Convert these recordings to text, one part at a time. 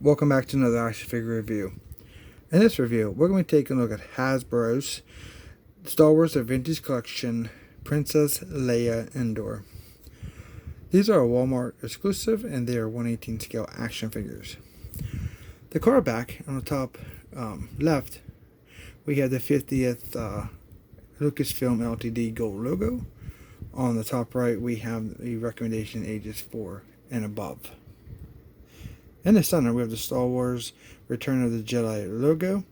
Welcome back to another action figure review. In this review, we're going to be taking a look at Hasbro's Star Wars The Vintage Collection Princess Leia Endor. These are a Walmart exclusive and they are 1/18 scale action figures. The card back on the top left, we have the 50th Lucasfilm Ltd gold logo. On the top right, we have the recommendation ages 4 and above. In the center, we have the Star Wars Return of the Jedi logo.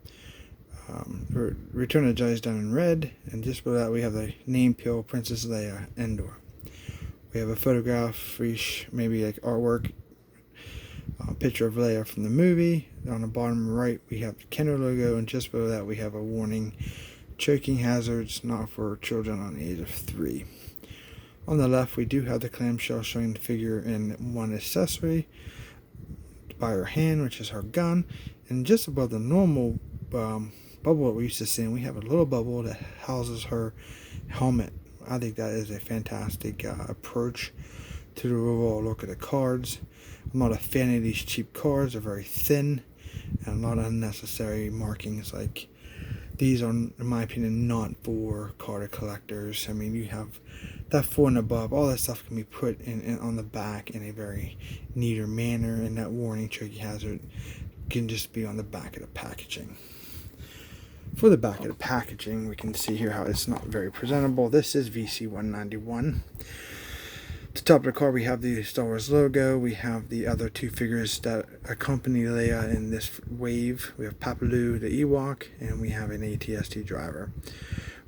Return of the Jedi is done in red, and just below that we have the name peel Princess Leia Endor. We have a photograph, maybe like artwork, picture of Leia from the movie. On the bottom right, we have the Kenner logo, and just below that we have a warning: choking hazards, not for children on the age of 3. On the left, we do have the clamshell showing the figure in one accessory by her hand, which is her gun, and just above the normal bubble that we used to see, we have a little bubble that houses her helmet. I think that is a fantastic approach to the overall look of the cards. I'm not a fan of these cheap cards. They're very thin and a lot of unnecessary markings. Like, these are, in my opinion, not for card collectors. I mean, you have that 4 and above, all that stuff can be put in on the back in a very neater manner, and that warning choking hazard can just be on the back of the packaging. For the back of the packaging, we can see here how it's not very presentable. This is VC191. At the top of the card, we have the Star Wars logo. We have the other 2 figures that accompany Leia in this wave. We have Papaloo, the Ewok, and we have an ATST driver.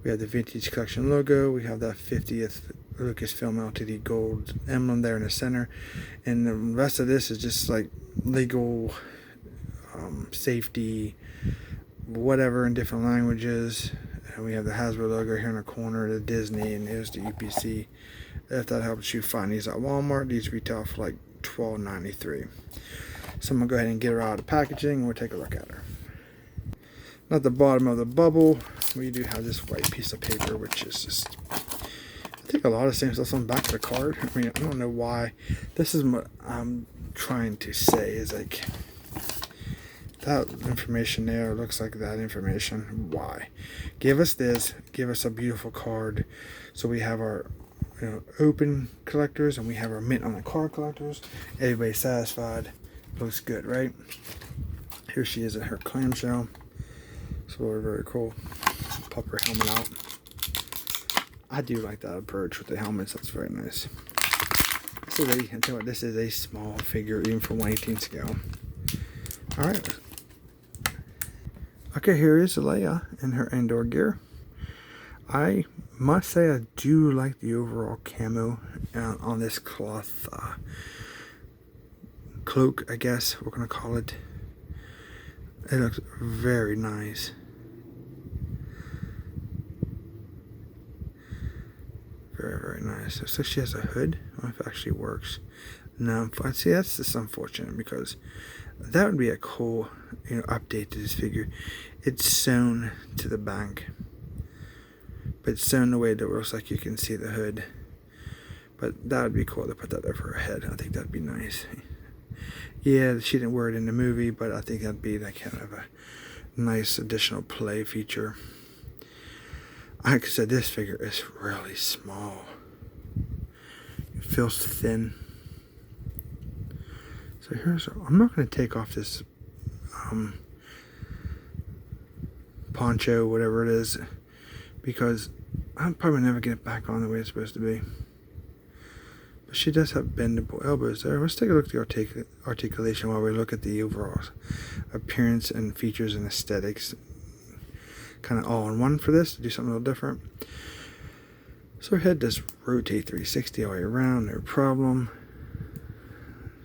We have the Vintage Collection logo. We have that 50th Lucasfilm Ltd gold emblem there in the center. And the rest of this is just like legal, safety, whatever, in different languages. And we have the Hasbro logo here in the corner, the Disney, and here's the UPC. If that helps you find these at Walmart, these retail for like $12.93. So I'm going to go ahead and get her out of the packaging and we'll take a look at her. At the bottom of the bubble, we do have this white piece of paper, which is just, I think a lot of things that's on the back of the card. I mean, I don't know why. This is what I'm trying to say, is like, that information there looks like that information. Why? Give us this, give us a beautiful card, so we have our open collectors and we have our mint on the card collectors. Everybody's satisfied. Looks good, right? Here she is in her clamshell. So very cool. Pop her helmet out. I do like that approach with the helmets. That's very nice. This is a small figure, even for 1/18 scale. All right. Okay, here is Leia in her Endor gear. I must say I do like the overall camo on this cloth cloak, I guess we're going to call it. It looks very nice. Very, very nice. So she has a hood. I don't know if it actually works. No, see, that's just unfortunate, because that would be a cool, update to this figure. It's sewn to the back, but it's sewn in a way that looks like you can see the hood. But that would be cool to put that over her head. I think that'd be nice. Yeah, she didn't wear it in the movie, but I think that'd be like kind of a nice additional play feature. Like I said, this figure is really small. It feels thin. So I'm not going to take off this poncho, whatever it is, because I'll probably never get it back on the way it's supposed to be. But she does have bendable elbows there. Let's take a look at the articulation while we look at the overall appearance and features and aesthetics. Kind of all in one for this, to do something a little different. So her head does rotate 360 all the way around, no problem.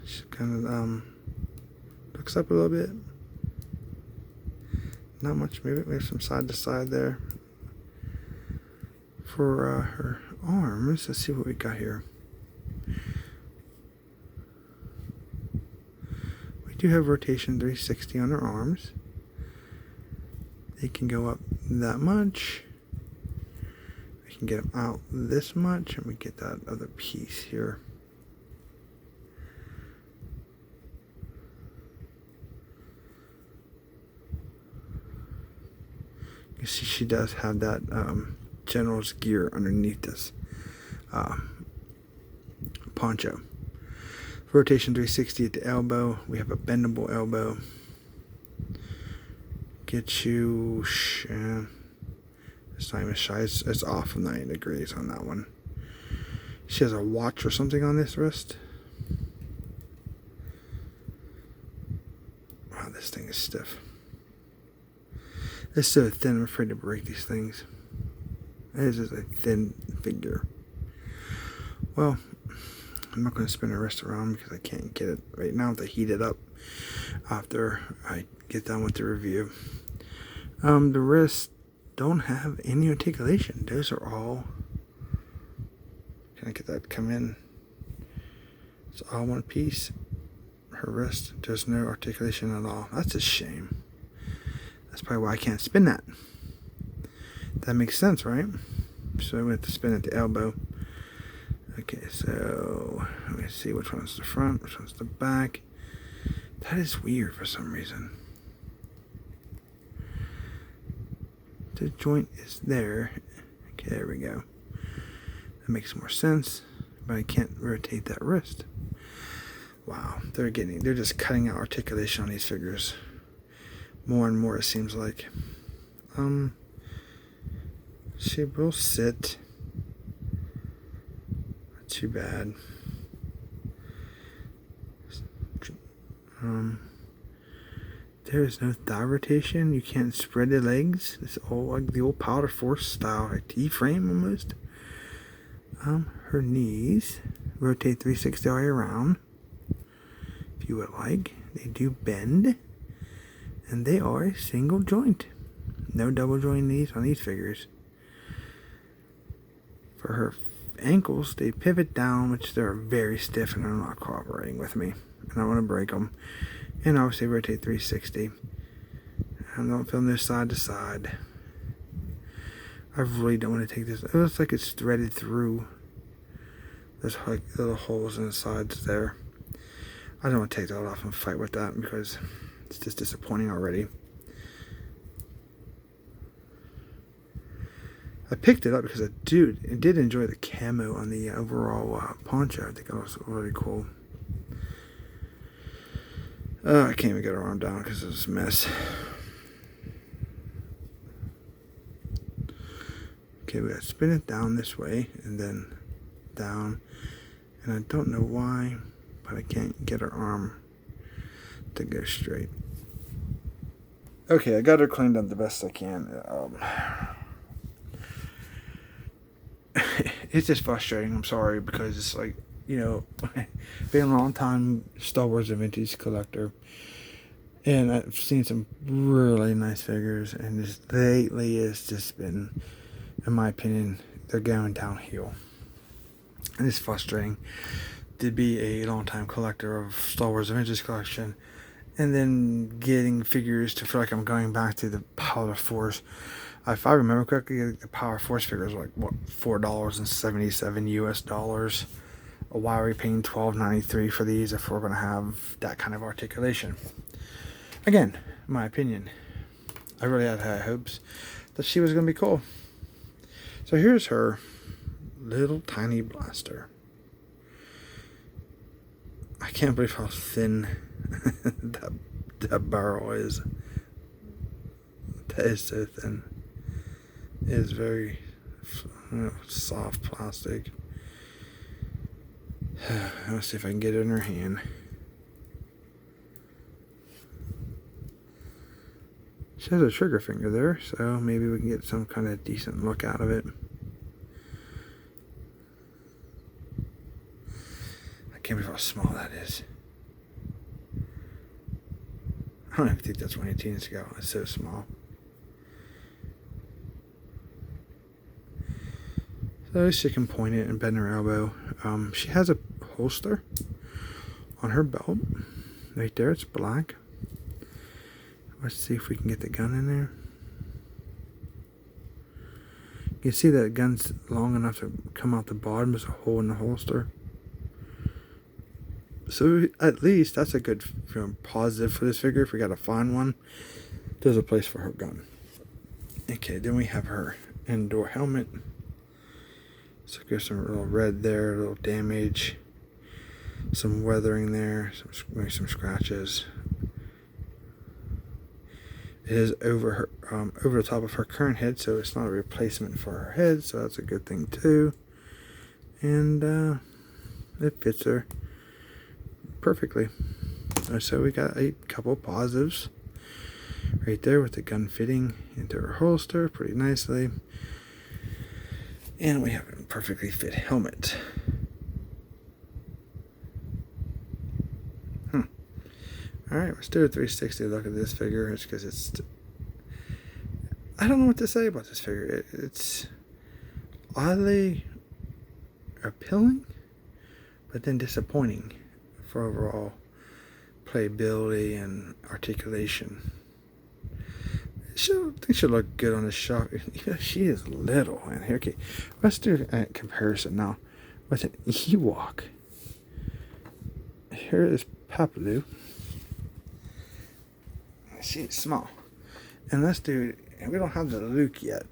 She kind of looks up a little bit. Not much movement, maybe from side to side there. For her arms, let's see what we got here. We do have rotation 360 on her arms. They can go up that much. We can get them out this much, and we get that other piece here. You see she does have that general's gear underneath this poncho. Rotation 360 at the elbow. We have a bendable elbow. Get you... it's not even shy. It's off of 90 degrees on that one. She has a watch or something on this wrist. Wow, this thing is stiff. It's so thin, I'm afraid to break these things. It is just a thin figure. Well, I'm not going to spin the wrist around because I can't get it right now to heat it up after I get done with the review. The wrists don't have any articulation. Those are all... Can I get that to come in? It's all one piece. Her wrist, there's no articulation at all. That's a shame. That's probably why I can't spin that. That makes sense, right? So we have to spin at the elbow. Okay, so let me see which one's the front, which one's the back. That is weird for some reason. The joint is there. Okay, there we go. That makes more sense, but I can't rotate that wrist. Wow, they're just cutting out articulation on these figures. More and more, it seems like. She will sit. Not too bad. There is no thigh rotation. You can't spread the legs. It's all like the old Powder Force style, like T-frame almost. Her knees rotate 360 all the way around. If you would like, they do bend, and they are a single joint. No double joint knees on these figures. For her ankles, they pivot down, which they're very stiff and they're not cooperating with me. And I want to break them. And obviously rotate 360. I don't feel no side to side. I really don't want to take this. It looks like it's threaded through. There's like little holes in the sides there. I don't want to take that off and fight with that because it's just disappointing already. I picked it up because I did enjoy the camo on the overall poncho. I think it was really cool. I can't even get her arm down because it's a mess. Okay, we gotta spin it down this way and then down. And I don't know why, but I can't get her arm to go straight. Okay, I got her cleaned up the best I can. It's just frustrating. I'm sorry because it's like, you know, been a long time Star Wars and vintage collector, and I've seen some really nice figures, and just lately it's just been, in my opinion, they're going downhill. And it's frustrating to be a long time collector of Star Wars and vintage collection, and then getting figures to feel like I'm going back to the Powder Force. If I remember correctly, the Power Force figures were like, what, $4.77 US. Why are we paying $12.93 for these if we're going to have that kind of articulation? Again, my opinion. I really had high hopes that she was going to be cool. So here's her little tiny blaster. I can't believe how thin that barrel is. That is so thin. It is very soft plastic. Let's see if I can get it in her hand. She has a trigger finger there, so maybe we can get some kind of decent look out of it. I can't believe how small that is. I don't even think that's 118 scale. It's so small. So she can point it and bend her elbow. She has a holster on her belt. Right there, it's black. Let's see if we can get the gun in there. You can see that the gun's long enough to come out the bottom. There's a hole in the holster. So at least that's a good positive for this figure. If we got to find one, there's a place for her gun. Okay, then we have her Endor helmet. So there's some little red there, a little damage, some weathering there, maybe some scratches. It is over the top of her current head, so it's not a replacement for her head, so that's a good thing too. And it fits her perfectly. So we got a couple positives right there with the gun fitting into her holster pretty nicely. And we have a perfectly fit helmet. Alright, let's do a 360 look at this figure. It's because it's... I don't know what to say about this figure. It's oddly appealing, but then disappointing for overall playability and articulation. I think she'll look good on the shelf. She is little. And here, okay, let's do a comparison now with an Ewok. Here is Papaloo. She's small. And let's do, we don't have the Luke yet,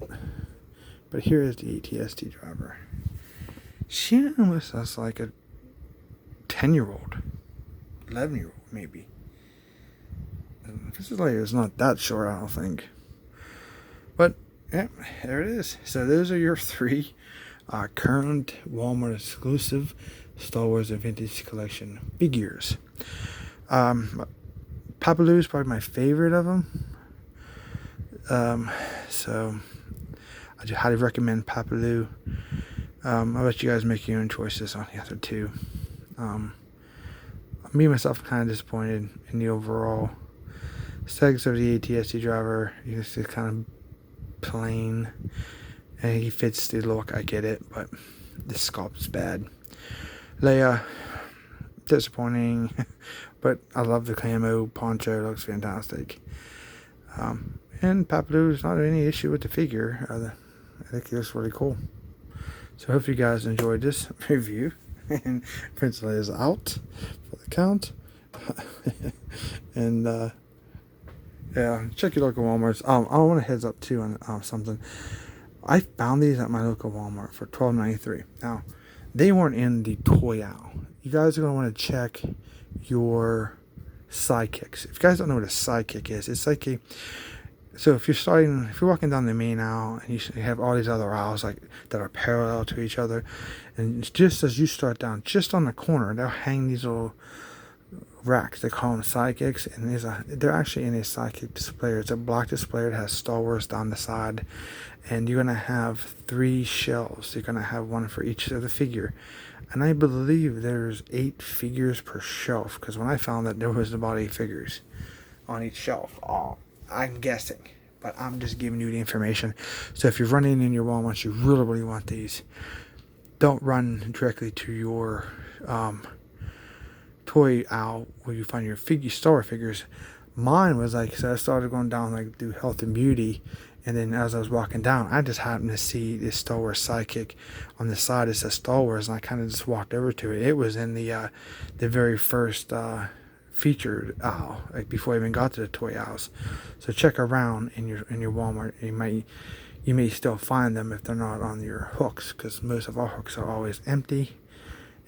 but here is the ATST driver. She almost looks like a 10-year-old, 11-year-old maybe. This is Leia is not that short, I don't think. But yeah, there it is. So those are your 3 current Walmart exclusive Star Wars Vintage Collection figures. Papaloo is probably my favorite of them. So I do highly recommend Papaloo. I'll let you guys make your own choices on the other 2. Me myself kind of disappointed in the overall aesthetics of the ATST driver. It's just kind of plain, and he fits the look. I get it, but the sculpt's bad. Leia, disappointing, but I love the camo poncho. It looks fantastic. And Papaloo's not any issue with the figure. I think it looks really cool. So I hope you guys enjoyed this review. And Prince Leia's out for the count. And yeah, check your local Walmarts. I want to heads up too on something. I found these at my local Walmart for $12.93. Now, they weren't in the toy aisle. You guys are going to want to check your sidekicks. If you guys don't know what a sidekick is, it's like a... So if you're walking down the main aisle and you have all these other aisles like that are parallel to each other, and just as you start down, just on the corner, they'll hang these little racks. They call them sidekicks, and they're actually in a sidekick displayer. It's a black displayer that has Star Wars down the side, and you're gonna have 3 shelves. You're gonna have one for each of the figure, and I believe there's 8 figures per shelf. Because when I found that there was about 8 figures on each shelf. I'm guessing, but I'm just giving you the information. So if you're running in your Walmart, you really want these, don't run directly to your toy aisle where you find your Star Wars figures. Mine was like, so I started going down like do health and beauty, and then as I was walking down, I just happened to see this Star Wars sidekick on the side. It says Star Wars, and I kind of just walked over to it. It was in the very first featured aisle, like before I even got to the toy aisles. So check around in your Walmart. You may still find them if they're not on your hooks, because most of our hooks are always empty,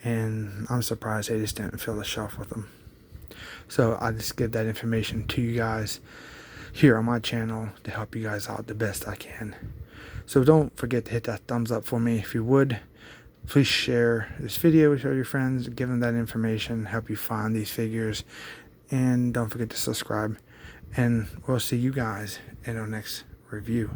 and I'm surprised they just didn't fill the shelf with them. So I just give that information to you guys here on my channel to help you guys out the best I can. So don't forget to hit that thumbs up for me. If you would, please share this video with all your friends, give them that information, help you find these figures, and don't forget to subscribe. And we'll see you guys in our next review.